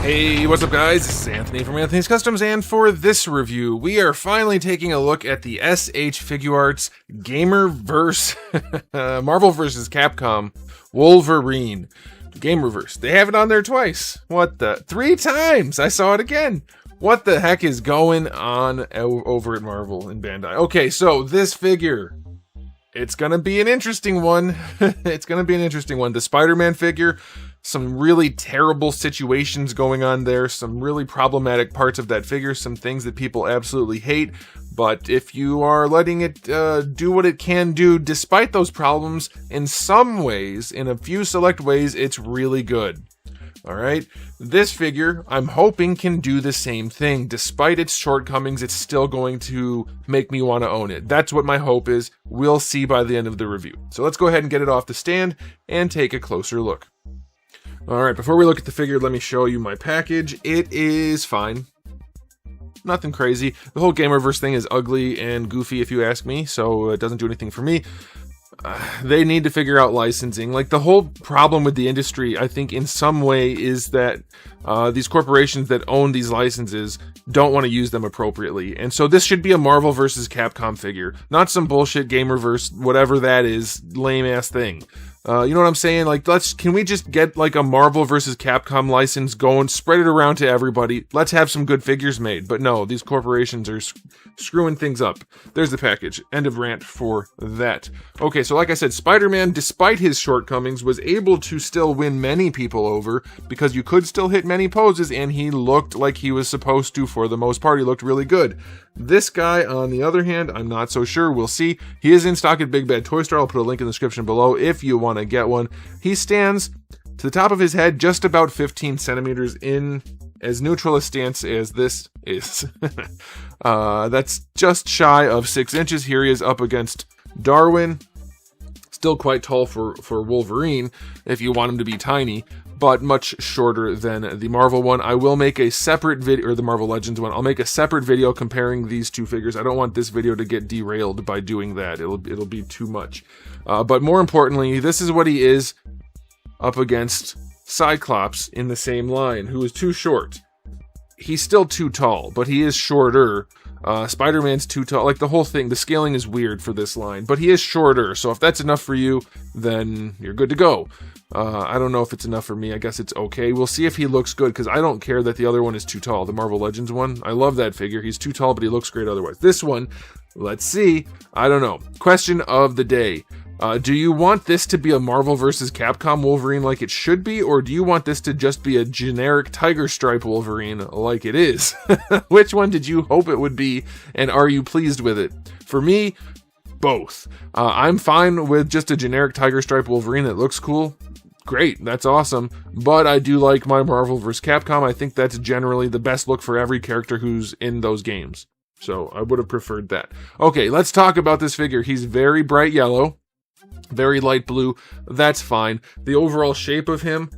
Hey, what's up guys? This is Anthony from Anthony's Customs, and for this review, we are finally taking a look at the SH Figuarts Gamerverse Marvel vs. Capcom Wolverine. Gamerverse. They have it on there twice. What the? 3 times! I saw it again! What the heck is going on over at Marvel and Bandai? Okay, so this figure, it's gonna be an interesting one. It's gonna be an interesting one. The Spider-Man figure, some really terrible situations going on there, some really problematic parts of that figure, some things that people absolutely hate, but if you are letting it do what it can do despite those problems, in some ways, in a few select ways, it's really good. Alright, this figure, I'm hoping, can do the same thing. Despite its shortcomings, it's still going to make me want to own it. That's what my hope is. We'll see by the end of the review. So let's go ahead and get it off the stand and take a closer look. Alright, before we look at the figure, let me show you my package. It is fine. Nothing crazy. The whole Gamerverse thing is ugly and goofy if you ask me, so it doesn't do anything for me. They need to figure out licensing. Like, the whole problem with the industry, I think, in some way, is that these corporations that own these licenses don't want to use them appropriately. And so this should be a Marvel vs. Capcom figure, not some bullshit Gamerverse, whatever that is, lame-ass thing. You know what I'm saying? Like, can we just get, like, a Marvel vs. Capcom license going, spread it around to everybody, let's have some good figures made. But no, these corporations are screwing things up. There's the package. End of rant for that. Okay, so like I said, Spider-Man, despite his shortcomings, was able to still win many people over, because you could still hit many poses, and he looked like he was supposed to for the most part. He looked really good. This guy, on the other hand, I'm not so sure. We'll see. He is in stock at Big Bad Toy Store. I'll put a link in the description below if you want to get one. He stands to the top of his head just about 15 centimeters in as neutral a stance as this is. That's just shy of 6 inches. Here he is up against Darwin. Still quite tall for Wolverine if you want him to be tiny, but much shorter than the Marvel one. I will make a separate video, or the Marvel Legends one. I'll make a separate video comparing these two figures. I don't want this video to get derailed by doing that. It'll be too much. But more importantly, this is what he is up against Cyclops in the same line, who is too short. He's still too tall, but he is shorter. Spider-Man's too tall. Like, the whole thing, the scaling is weird for this line, but he is shorter, so if that's enough for you, then you're good to go. I don't know if it's enough for me. I guess it's okay. We'll see if he looks good, because I don't care that the other one is too tall. The Marvel Legends one, I love that figure. He's too tall, but he looks great otherwise. This one, let's see. I don't know. Question of the day. Do you want this to be a Marvel vs. Capcom Wolverine like it should be, or do you want this to just be a generic Tiger Stripe Wolverine like it is? Which one did you hope it would be, and are you pleased with it? For me, both. I'm fine with just a generic Tiger Stripe Wolverine that looks cool. Great, that's awesome, but I do like my Marvel vs. Capcom. I think that's generally the best look for every character who's in those games. So I would have preferred that. Okay, let's talk about this figure. He's very bright yellow. Very light blue, that's fine. The overall shape of him,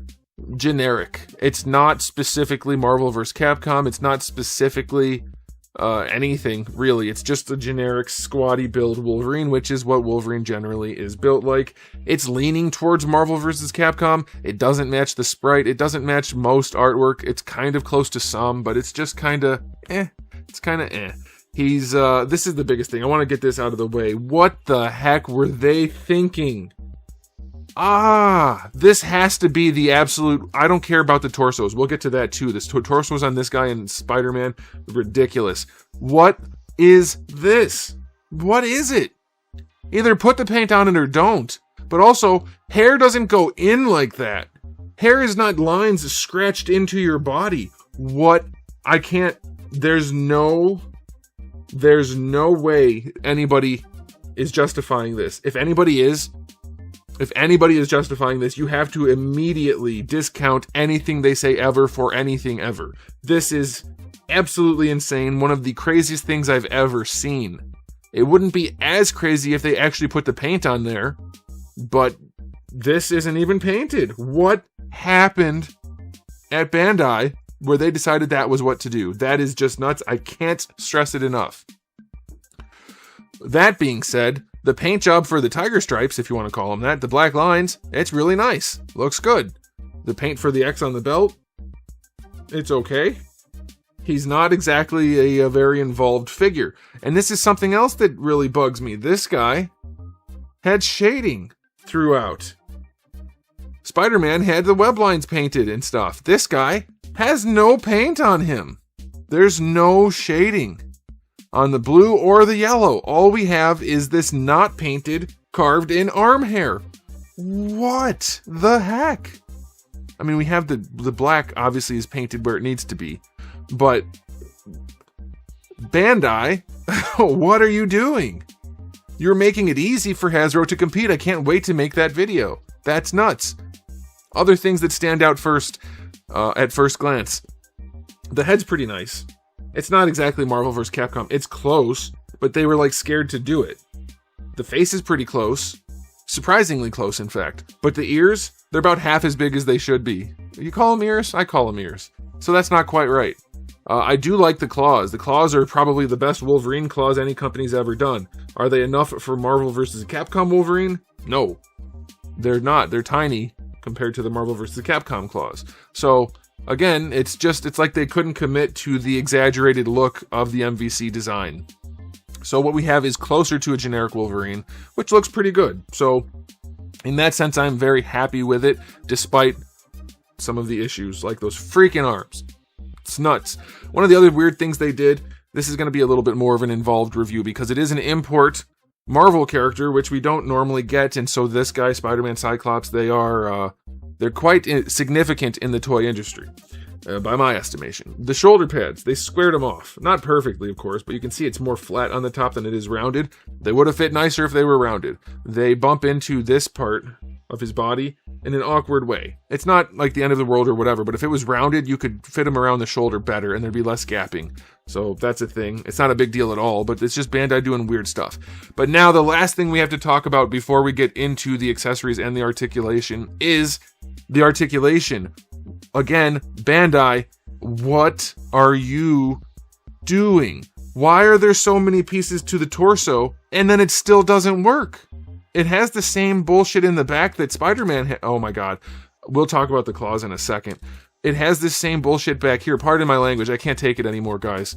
generic. It's not specifically Marvel vs. Capcom, it's not specifically anything, really. It's just a generic squatty build Wolverine, which is what Wolverine generally is built like. It's leaning towards Marvel vs. Capcom. It doesn't match the sprite, it doesn't match most artwork. It's kind of close to some, but it's just kinda It's kinda He's, this is the biggest thing. I want to get this out of the way. What the heck were they thinking? This has to be the absolute... I don't care about the torsos. We'll get to that too. The torsos on this guy and Spider-Man, ridiculous. What is this? What is it? Either put the paint on it or don't. But also, hair doesn't go in like that. Hair is not lines scratched into your body. What? I can't... There's no way anybody is justifying this. If anybody is justifying this, you have to immediately discount anything they say ever for anything ever. This is absolutely insane. One of the craziest things I've ever seen. It wouldn't be as crazy if they actually put the paint on there, but this isn't even painted. What happened at Bandai where they decided that was what to do? That is just nuts. I can't stress it enough. That being said, the paint job for the tiger stripes, if you want to call them that, the black lines, it's really nice. Looks good. The paint for the X on the belt, It's okay. He's not exactly a very involved figure. And this is something else that really bugs me. This guy had shading throughout. Spider-Man had the web lines painted and stuff. This guy has no paint on him. There's no shading on the blue or the yellow. All we have is this not painted, carved in arm hair. What the heck? I mean, we have the black obviously is painted where it needs to be. But Bandai, what are you doing? You're making it easy for Hasbro to compete. I can't wait to make that video. That's nuts. Other things that stand out first, at first glance. The head's pretty nice. It's not exactly Marvel vs. Capcom. It's close, but they were like scared to do it. The face is pretty close. Surprisingly close, in fact. But the ears, they're about half as big as they should be. You call them ears? I call them ears. So that's not quite right. I do like the claws. The claws are probably the best Wolverine claws any company's ever done. Are they enough for Marvel vs. Capcom Wolverine? No. They're not. They're tiny compared to the Marvel vs. Capcom claws. So, again, it's like they couldn't commit to the exaggerated look of the MvC design. So what we have is closer to a generic Wolverine, which looks pretty good. So, in that sense, I'm very happy with it, despite some of the issues, like those freaking arms. It's nuts. One of the other weird things they did, this is going to be a little bit more of an involved review because it is an import Marvel character, which we don't normally get, and so this guy, Spider-Man Cyclops, they're quite significant in the toy industry, by my estimation. The shoulder pads, they squared them off. Not perfectly, of course, but you can see it's more flat on the top than it is rounded. They would have fit nicer if they were rounded. They bump into this part of his body in an awkward way. It's not like the end of the world or whatever, but if it was rounded, you could fit him around the shoulder better and there'd be less gapping. So that's a thing. It's not a big deal at all, but it's just Bandai doing weird stuff. But now the last thing we have to talk about before we get into the accessories and the articulation is the articulation. Again, Bandai, what are you doing? Why are there so many pieces to the torso and then it still doesn't work? It has the same bullshit in the back that Spider-Man oh my god. We'll talk about the claws in a second. It has this same bullshit back here. Pardon my language. I can't take it anymore, guys.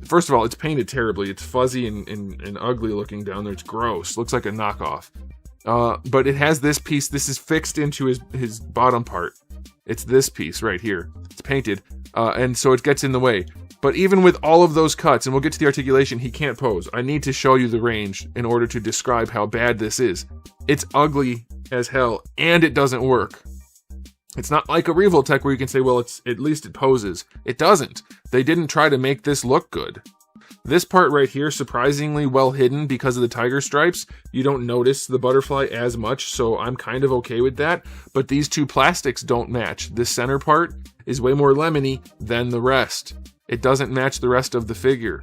First of all, it's painted terribly. It's fuzzy and ugly looking down there. It's gross. Looks like a knockoff. But it has this piece. This is fixed into his bottom part. It's this piece right here. It's painted. And so it gets in the way. But even with all of those cuts, and we'll get to the articulation, he can't pose. I need to show you the range in order to describe how bad this is. It's ugly as hell, and it doesn't work. It's not like a Revoltech where you can say, well, at least it poses. It doesn't. They didn't try to make this look good. This part right here, surprisingly well hidden because of the tiger stripes. You don't notice the butterfly as much, so I'm kind of okay with that. But these two plastics don't match. This center part is way more lemony than the rest. It doesn't match the rest of the figure.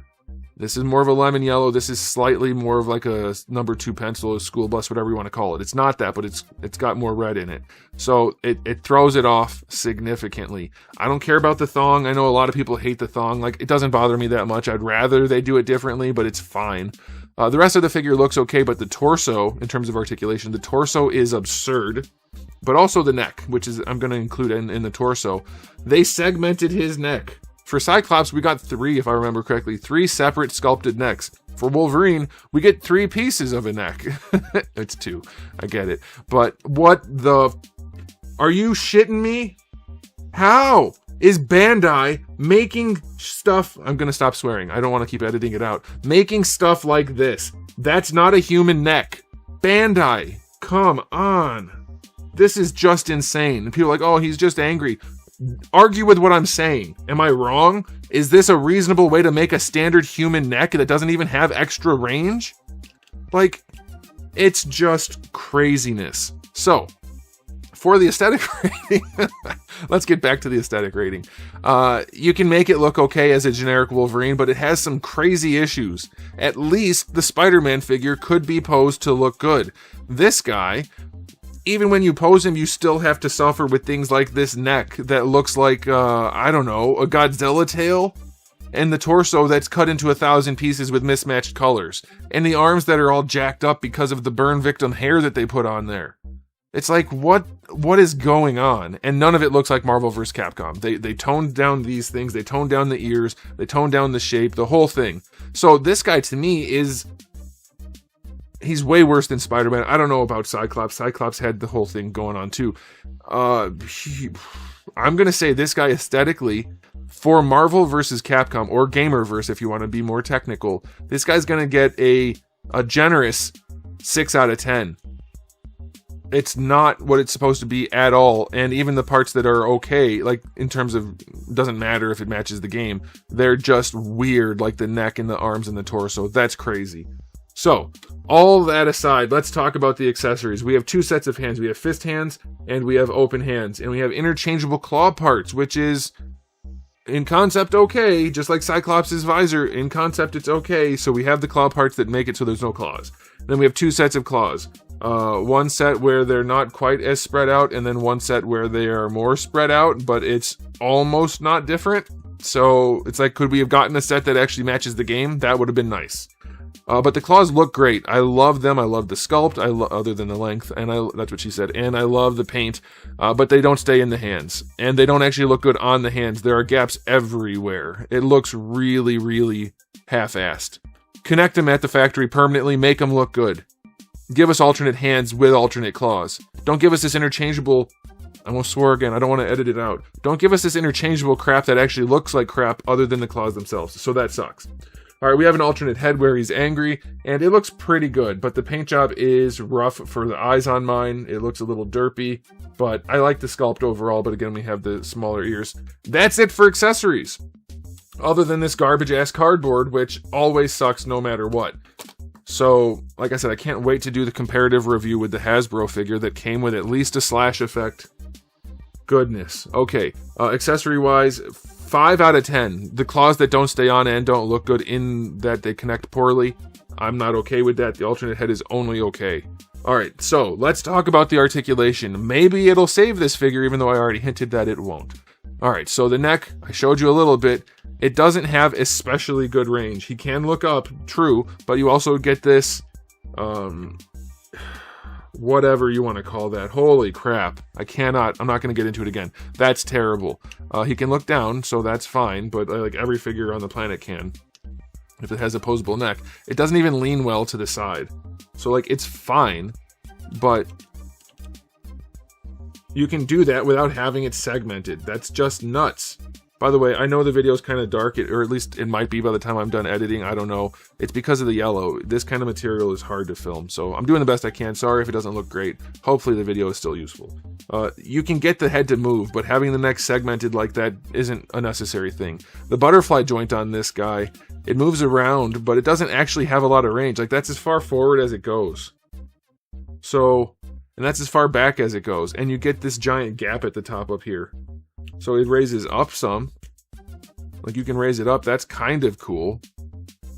This is more of a lemon yellow. This is slightly more of like a number 2 pencil, a school bus, whatever you want to call it. It's not that, but it's got more red in it. So it throws it off significantly. I don't care about the thong. I know a lot of people hate the thong. Like, it doesn't bother me that much. I'd rather they do it differently, but it's fine. The rest of the figure looks okay, but the torso, in terms of articulation, the torso is absurd. But also the neck, which is I'm going to include in the torso. They segmented his neck. For Cyclops, we got 3, if I remember correctly, 3 separate sculpted necks. For Wolverine, we get 3 pieces of a neck. It's 2, I get it. But what the... Are you shitting me? How is Bandai making stuff... I'm gonna stop swearing, I don't want to keep editing it out. Making stuff like this. That's not a human neck. Bandai, come on. This is just insane. And people are like, oh, he's just angry. Argue with what I'm saying. Am I wrong? Is this a reasonable way to make a standard human neck that doesn't even have extra range? Like, it's just craziness. So, for the aesthetic rating, let's get back to the aesthetic rating. You can make it look okay as a generic Wolverine, but it has some crazy issues. At least the Spider-Man figure could be posed to look good. This guy... Even when you pose him, you still have to suffer with things like this neck that looks like, I don't know, a Godzilla tail. And the torso that's cut into 1,000 pieces with mismatched colors. And the arms that are all jacked up because of the burn victim hair that they put on there. It's like, what is going on? And none of it looks like Marvel vs. Capcom. They toned down these things, they toned down the ears, they toned down the shape, the whole thing. So this guy, to me, he's way worse than Spider-Man. I don't know about Cyclops. Cyclops had the whole thing going on too. I'm going to say this guy aesthetically, for Marvel vs. Capcom, or Gamerverse if you want to be more technical, this guy's going to get a generous 6 out of 10. It's not what it's supposed to be at all, and even the parts that are okay, like in terms of, doesn't matter if it matches the game, they're just weird, like the neck and the arms and the torso. That's crazy. So, all that aside, let's talk about the accessories. We have 2 sets of hands. We have fist hands, and we have open hands, and we have interchangeable claw parts, which is, in concept, okay, just like Cyclops' visor. In concept, it's okay, so we have the claw parts that make it so there's no claws. Then we have 2 sets of claws. One set where they're not quite as spread out, and then one set where they are more spread out, but it's almost not different. So it's like, could we have gotten a set that actually matches the game? That would have been nice. But the claws look great. I love them. I love the sculpt, other than the length, and that's what she said. And I love the paint, but they don't stay in the hands. And they don't actually look good on the hands. There are gaps everywhere. It looks really, really half-assed. Connect them at the factory permanently. Make them look good. Give us alternate hands with alternate claws. Don't give us this interchangeable... I won't swear again. I don't want to edit it out. Don't give us this interchangeable crap that actually looks like crap other than the claws themselves. So that sucks. Alright, we have an alternate head where he's angry, and it looks pretty good, but the paint job is rough for the eyes on mine. It looks a little derpy, but I like the sculpt overall, but again, we have the smaller ears. That's it for accessories. Other than this garbage-ass cardboard, which always sucks no matter what. So, like I said, I can't wait to do the comparative review with the Hasbro figure that came with at least a slash effect. Goodness. Okay, accessory-wise, 5 out of 10. The claws that don't stay on and don't look good in that they connect poorly, I'm not okay with that. The alternate head is only okay. Alright, so let's talk about the articulation. Maybe it'll save this figure, even though I already hinted that it won't. Alright, so the neck, I showed you a little bit. It doesn't have especially good range. He can look up, true, but you also get this, whatever you want to call that. Holy crap. I'm not going to get into it again. That's terrible. He can look down, so that's fine, but like every figure on the planet can, if it has opposable neck. It doesn't even lean well to the side. So like, it's fine, but you can do that without having it segmented. That's just nuts. By the way, I know the video is kind of dark, or at least it might be by the time I'm done editing. I don't know. It's because of the yellow. This kind of material is hard to film, so I'm doing the best I can. Sorry if it doesn't look great. Hopefully the video is still useful. You can get the head to move, but having the neck segmented like that isn't a necessary thing. The butterfly joint on this guy, it moves around, but it doesn't actually have a lot of range. Like, that's as far forward as it goes. So, and that's as far back as it goes. And you get this giant gap at the top up here. So it raises up some. Like, you can raise it up. That's kind of cool,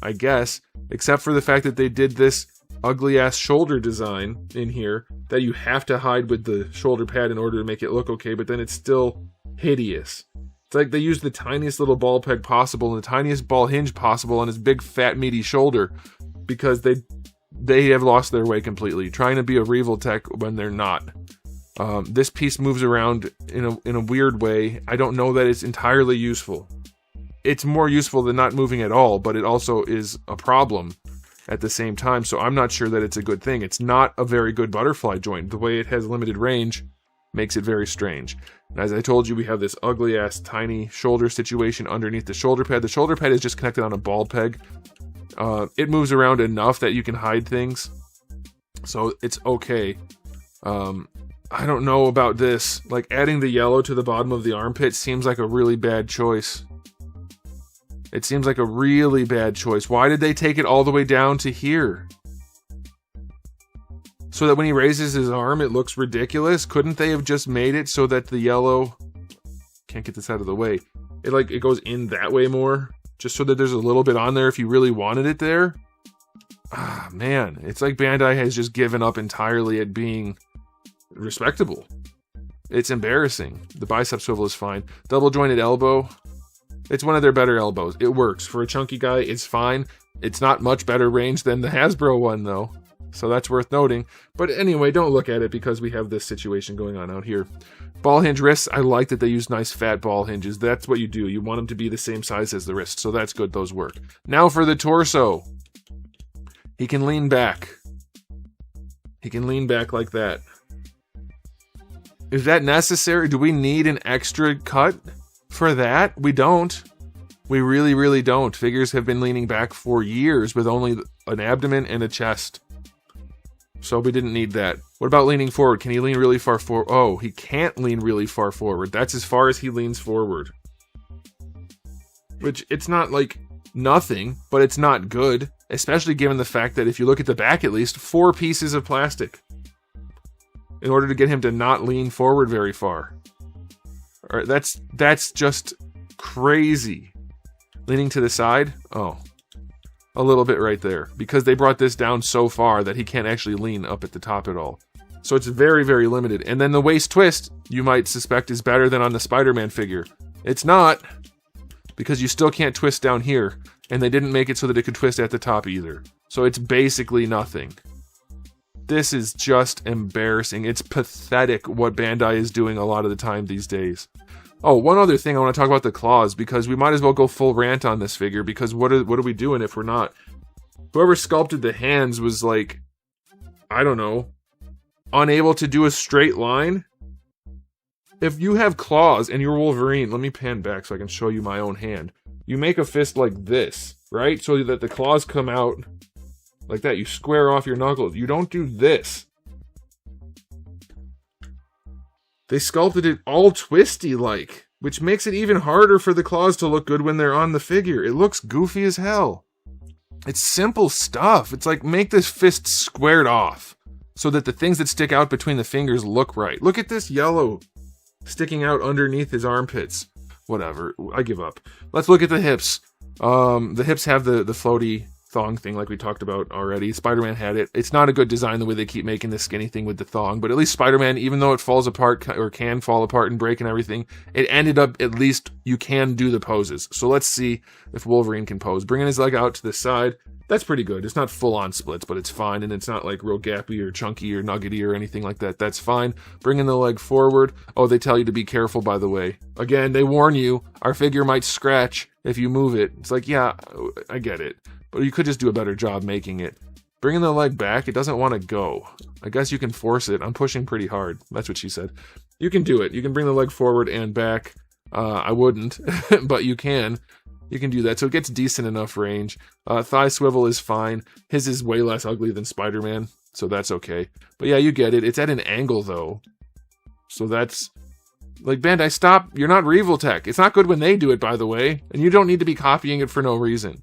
I guess. Except for the fact that they did this ugly-ass shoulder design in here that you have to hide with the shoulder pad in order to make it look okay, but then it's still hideous. It's like they used the tiniest little ball peg possible and the tiniest ball hinge possible on his big, fat, meaty shoulder because they have lost their way completely, trying to be a Revel tech when they're not. This piece moves around in a weird way. I don't know that it's entirely useful. It's more useful than not moving at all, but it also is a problem at the same time, so I'm not sure that it's a good thing. It's not a very good butterfly joint. The way it has limited range makes it very strange. And as I told you, we have this ugly-ass tiny shoulder situation underneath the shoulder pad. The shoulder pad is just connected on a ball peg. It moves around enough that you can hide things, so it's okay. I don't know about this. Like, adding the yellow to the bottom of the armpit seems like a really bad choice. It seems like a really bad choice. Why did they take it all the way down to here? So that when he raises his arm, it looks ridiculous? Couldn't they have just made it so that the yellow... Can't get this out of the way. It goes in that way more? Just so that there's a little bit on there if you really wanted it there? Ah, man. It's like Bandai has just given up entirely at being respectable. It's embarrassing. The bicep swivel is fine. Double jointed elbow. It's one of their better elbows. It works. For a chunky guy, it's fine. It's not much better range than the Hasbro one, though. So that's worth noting. But anyway, don't look at it because we have this situation going on out here. Ball hinge wrists, I like that they use nice fat ball hinges. That's what you do. You want them to be the same size as the wrist. So that's good. Those work. Now for the torso. He can lean back. He can lean back like that. Is that necessary? Do we need an extra cut for that? We don't. We really, really don't. Figures have been leaning back for years with only an abdomen and a chest. So we didn't need that. What about leaning forward? Can he lean really far forward? Oh, he can't lean really far forward. That's as far as he leans forward. Which, it's not like nothing, but it's not good. Especially given the fact that if you look at the back at least, 4 pieces of plastic. In order to get him to not lean forward very far. All right, that's just crazy. Leaning to the side? Oh. A little bit right there. Because they brought this down so far that he can't actually lean up at the top at all. So it's very, very limited. And then the waist twist, you might suspect, is better than on the Spider-Man figure. It's not. Because you still can't twist down here. And they didn't make it so that it could twist at the top either. So it's basically nothing. This is just embarrassing. It's pathetic what Bandai is doing a lot of the time these days. Oh, one other thing I want to talk about the claws, because we might as well go full rant on this figure, because what are we doing if we're not? Whoever sculpted the hands was like, I don't know, unable to do a straight line? If you have claws and you're Wolverine, let me pan back so I can show you my own hand. You make a fist like this, right? So that the claws come out like that. You square off your knuckles. You don't do this. They sculpted it all twisty-like, which makes it even harder for the claws to look good when they're on the figure. It looks goofy as hell. It's simple stuff. It's like, make this fist squared off so that the things that stick out between the fingers look right. Look at this yellow sticking out underneath his armpits. Whatever. I give up. Let's look at the hips. The hips have the floaty thong thing like we talked about already. Spider-Man had it. It's not a good design the way they keep making the skinny thing with the thong, but at least Spider-Man, even though it falls apart or can fall apart and break and everything, it ended up at least you can do the poses. So let's see if Wolverine can pose. Bringing his leg out to the side. That's pretty good. It's not full-on splits, but it's fine, and it's not like real gappy or chunky or nuggety or anything like that. That's fine. Bringing the leg forward. Oh, they tell you to be careful, by the way. Again, they warn you, our figure might scratch if you move it. It's like, yeah, I get it. But you could just do a better job making it. Bringing the leg back, it doesn't want to go. I guess you can force it. I'm pushing pretty hard. That's what she said. You can do it. You can bring the leg forward and back. I wouldn't, but you can. You can do that. So it gets decent enough range. Thigh swivel is fine. His is way less ugly than Spider-Man, so that's okay. But yeah, you get it. It's at an angle, though. So that's... Like, Bandai, stop. You're not Revoltech. It's not good when they do it, by the way. And you don't need to be copying it for no reason.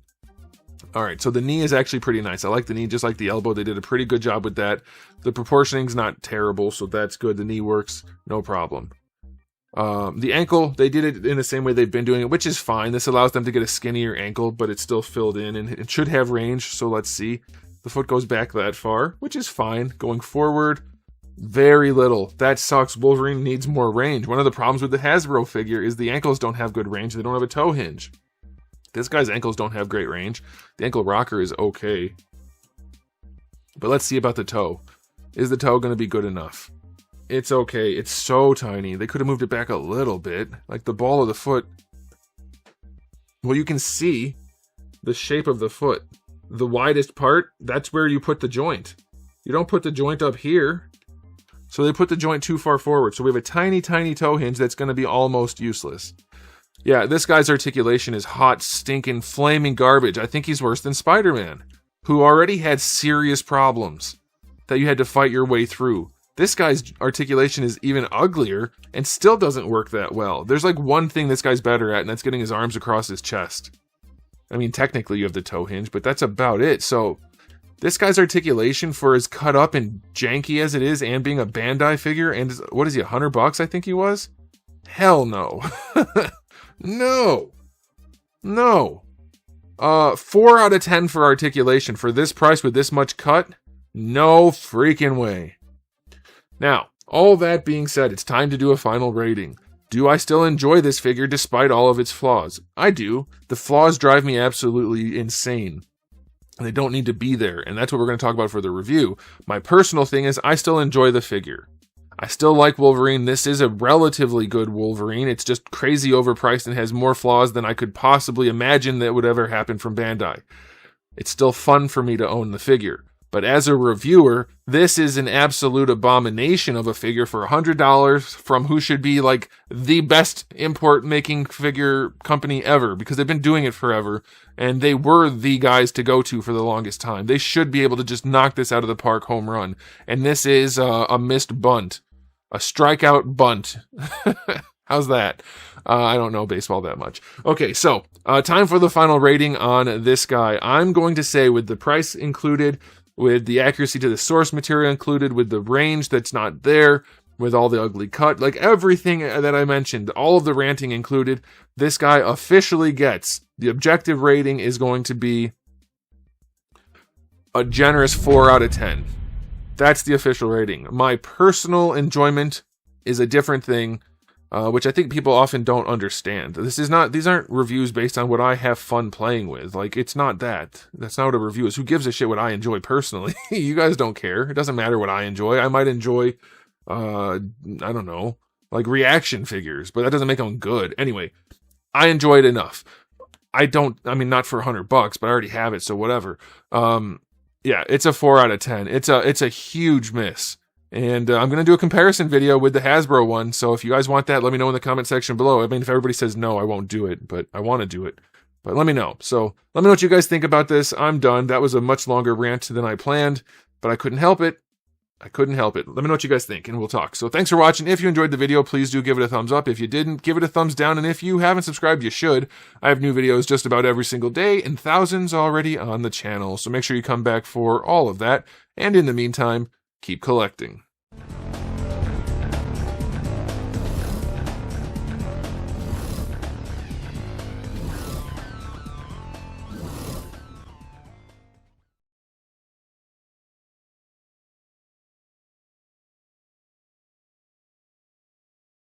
Alright, so the knee is actually pretty nice. I like the knee just like the elbow. They did a pretty good job with that. The proportioning's not terrible, so that's good. The knee works, no problem. The ankle, they did it in the same way they've been doing it, which is fine. This allows them to get a skinnier ankle, but it's still filled in, and it should have range, so let's see. The foot goes back that far, which is fine. Going forward, very little. That sucks. Wolverine needs more range. One of the problems with the Hasbro figure is the ankles don't have good range. They don't have a toe hinge. This guy's ankles don't have great range. The ankle rocker is okay. But let's see about the toe. Is the toe going to be good enough? It's okay. It's so tiny. They could have moved it back a little bit. Like the ball of the foot. Well, you can see the shape of the foot. The widest part, that's where you put the joint. You don't put the joint up here. So they put the joint too far forward. So we have a tiny, tiny toe hinge that's going to be almost useless. Yeah, this guy's articulation is hot, stinking, flaming garbage. I think he's worse than Spider-Man, who already had serious problems that you had to fight your way through. This guy's articulation is even uglier and still doesn't work that well. There's like one thing this guy's better at, and that's getting his arms across his chest. I mean, technically you have the toe hinge, but that's about it. So this guy's articulation, for as cut up and janky as it is, and being a Bandai figure, and what is he, $100 I think he was? Hell no. No. 4 out of 10 for articulation. For this price with this much cut? No freaking way. Now, all that being said, it's time to do a final rating. Do I still enjoy this figure despite all of its flaws? I do. The flaws drive me absolutely insane. They don't need to be there, and that's what we're going to talk about for the review. My personal thing is I still enjoy the figure. I still like Wolverine. This is a relatively good Wolverine. It's just crazy overpriced and has more flaws than I could possibly imagine that would ever happen from Bandai. It's still fun for me to own the figure. But as a reviewer, this is an absolute abomination of a figure for $100 from who should be like the best import making figure company ever, because they've been doing it forever and they were the guys to go to for the longest time. They should be able to just knock this out of the park home run. And this is a missed bunt, a strikeout bunt. How's that? I don't know baseball that much. Okay, so time for the final rating on this guy. I'm going to say, with the price included, with the accuracy to the source material included, with the range that's not there, with all the ugly cut, like everything that I mentioned, all of the ranting included, this guy officially gets, the objective rating is going to be a generous 4 out of 10. That's the official rating. My personal enjoyment is a different thing, which I think people often don't understand. These aren't reviews based on what I have fun playing with. Like, it's not that. That's not what a review is. Who gives a shit what I enjoy personally? You guys don't care. It doesn't matter what I enjoy. I might enjoy, I don't know, like reaction figures, but that doesn't make them good. Anyway, I enjoy it enough. Not for $100, but I already have it, so whatever. Yeah, it's a 4 out of 10. It's a huge miss. And I'm going to do a comparison video with the Hasbro one, so if you guys want that, let me know in the comment section below. I mean, if everybody says no, I won't do it, but I want to do it. But let me know. So let me know what you guys think about this. I'm done. That was a much longer rant than I planned, but I couldn't help it. Let me know what you guys think, and we'll talk. So thanks for watching. If you enjoyed the video, please do give it a thumbs up. If you didn't, give it a thumbs down, and if you haven't subscribed, you should. I have new videos just about every single day, and thousands already on the channel, so make sure you come back for all of that. And in the meantime, keep collecting.